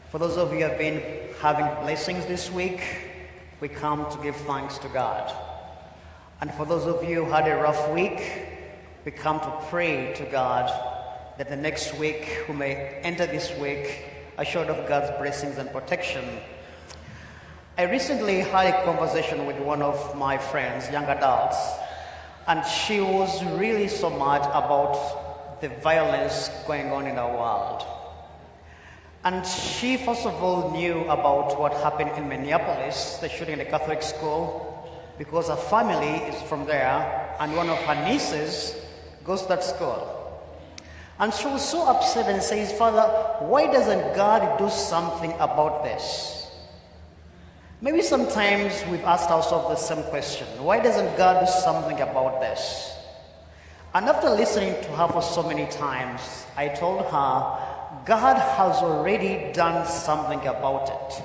For those of you who have been having blessings this week, we come to give thanks to God. And for those of you who had a rough week, we come to pray to God that the next week, who may enter this week, assured of God's blessings and protection. I recently had a conversation with one of my friends, young adults, and she was really so mad about the violence going on in our world. And she, first of all, knew about what happened in Minneapolis, the shooting in the Catholic school, because her family is from there, and one of her nieces goes to that school. And she was so upset and says, "Father, why doesn't God do something about this?" Maybe sometimes we've asked ourselves the same question. Why doesn't God do something about this? And after listening to her for so many times, I told her, God has already done something about it.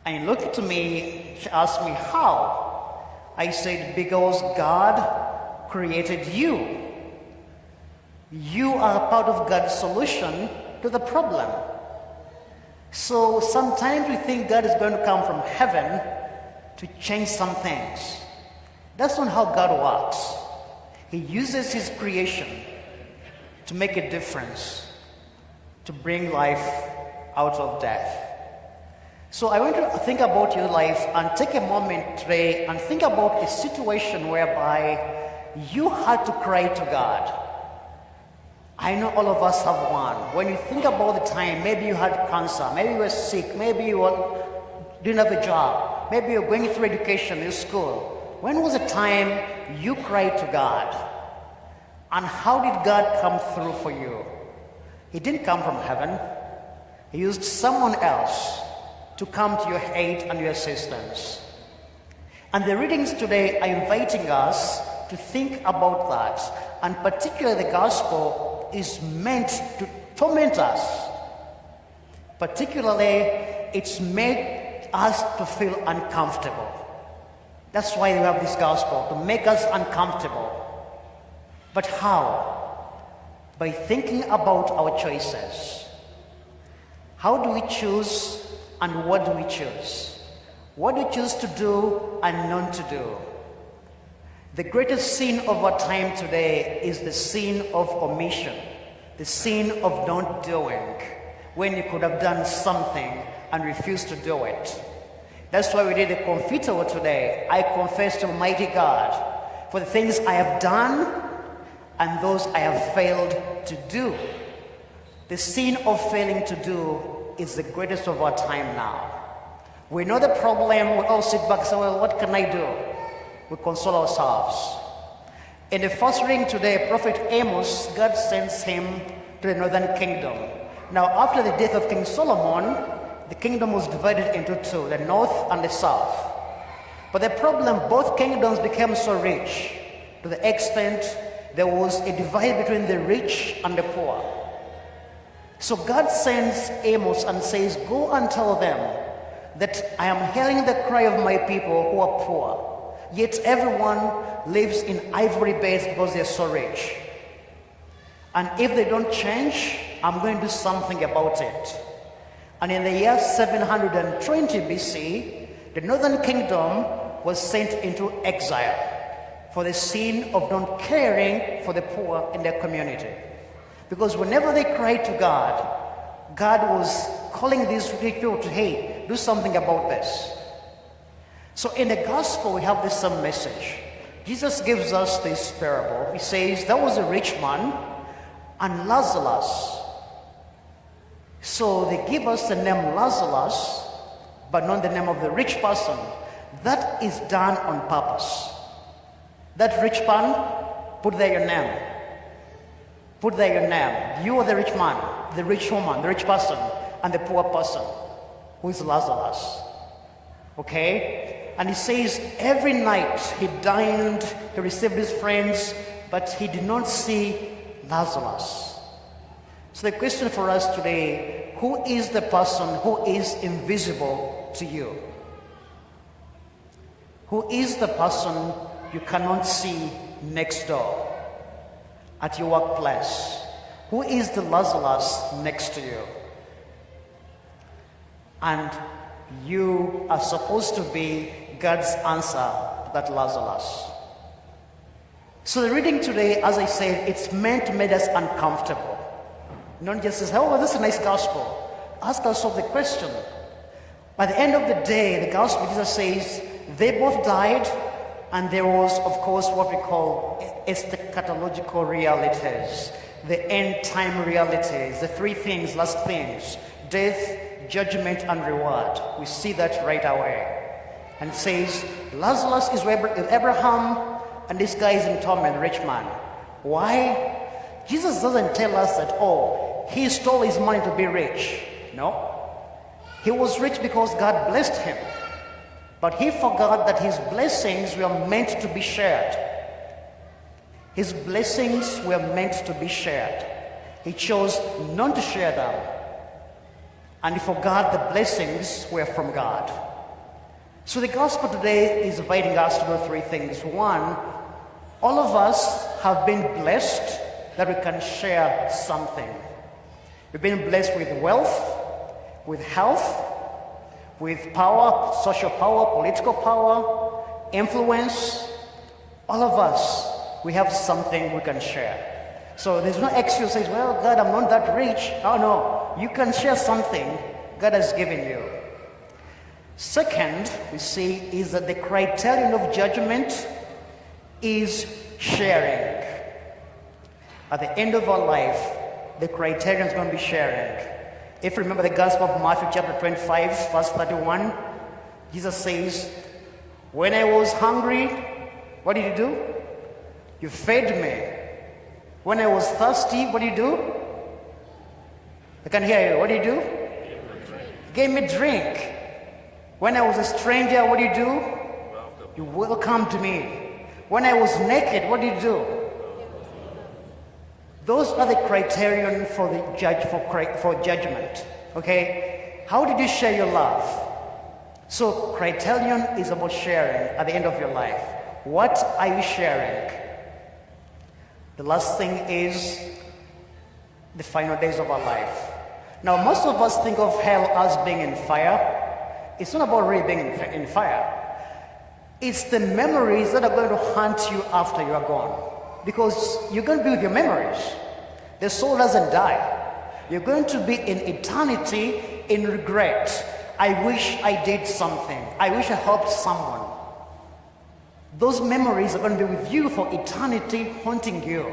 And looking to me, she asked me, how? I said, because God created you. You are part of God's solution to the problem. So sometimes we think God is going to come from heaven to change some things. That's not how God works. He uses his creation to make a difference, to bring life out of death. So I want you to think about your life and take a moment today and think about a situation whereby you had to cry to God. I know all of us have one. When you think about the time, maybe you had cancer, maybe you were sick, maybe you didn't have a job, maybe you're going through education in school. When was the time you cried to God? And how did God come through for you? He didn't come from heaven. He used someone else to come to your aid and your assistance. And the readings today are inviting us to think about that. And particularly the gospel is meant to torment us. Particularly, it's made us to feel uncomfortable. That's why we have this gospel, to make us uncomfortable. But how? By thinking about our choices. How do we choose and what do we choose? What do we choose to do and not to do? The greatest sin of our time today is the sin of omission, the sin of not doing, when you could have done something and refused to do it. That's why we did a confiteor today. I confess to Almighty God for the things I have done and those I have failed to do. The sin of failing to do is the greatest of our time now. We know the problem, we all sit back and say, well, what can I do? We console ourselves. In the first reading today, Prophet Amos, God sends him to the northern kingdom. Now, after the death of King Solomon, the kingdom was divided into two, the north and the south. But the problem, both kingdoms became so rich to the extent there was a divide between the rich and the poor. So God sends Amos and says, go and tell them that I am hearing the cry of my people who are poor. Yet everyone lives in ivory beds because they're so rich. And if they don't change, I'm going to do something about it. And in the year 720 BC, the northern kingdom was sent into exile for the sin of not caring for the poor in their community. Because whenever they cried to God, God was calling these people to, hey, do something about this. So in the gospel, we have this same message. Jesus gives us this parable. He says, there was a rich man and Lazarus. So they give us the name Lazarus, but not the name of the rich person. That is done on purpose. That rich man, put there your name. Put there your name. You are the rich man, the rich woman, the rich person, and the poor person, who is Lazarus. Okay? And he says every night he dined, he received his friends, but he did not see Lazarus. So the question for us today, who is the person who is invisible to you? Who is the person you cannot see next door at your workplace? Who is the Lazarus next to you? And you are supposed to be God's answer to that Lazarus. So the reading today, as I said, it's meant to make us uncomfortable. Not just say, oh, well, this is a nice gospel. Ask ourselves the question. By the end of the day, the gospel, Jesus says, they both died, and there was, of course, what we call eschatological realities, the end time realities, the three things, last things, death, judgment, and reward. We see that right away. And it says, Lazarus is with Abraham, and this guy is in torment, rich man. Why? Jesus doesn't tell us that, oh, he stole his money to be rich. No. He was rich because God blessed him. But he forgot that his blessings were meant to be shared. His blessings were meant to be shared. He chose not to share them. And he forgot the blessings were from God. So the gospel today is inviting us to do three things. One, all of us have been blessed that we can share something. We've been blessed with wealth, with health, with power, social power, political power, influence. All of us, we have something we can share. So there's no excuse that says, well, God, I'm not that rich. Oh no, you can share something God has given you. Second, we see is that the criterion of judgment is sharing. At the end of our life, the criterion is going to be sharing. If you remember the Gospel of Matthew chapter 25, verse 31, Jesus says, when I was hungry, what did you do? You fed me. When I was thirsty, what did you do? I can hear you. What did you do? You gave me drink. When I was a stranger, what did you do? You welcomed me. When I was naked, what did you do? Those are the criterion for the for judgment. Okay? How did you share your love? So criterion is about sharing at the end of your life. What are you sharing? The last thing is the final days of our life. Now, most of us think of hell as being in fire. It's not about really being in fire. It's the memories that are going to haunt you after you are gone. Because you're going to be with your memories. The soul doesn't die. You're going to be in eternity in regret. I wish I did something. I wish I helped someone. Those memories are going to be with you for eternity, haunting you.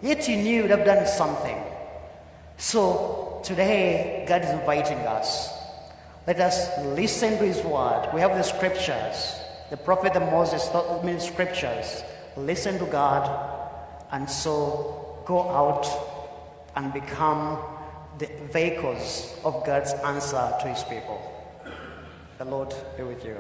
Yet you knew you'd have done something. So today, God is inviting us. Let us listen to his word. We have the scriptures. The prophet Moses taught me the scriptures. Listen to God, and so go out and become the vehicles of God's answer to his people. The Lord be with you.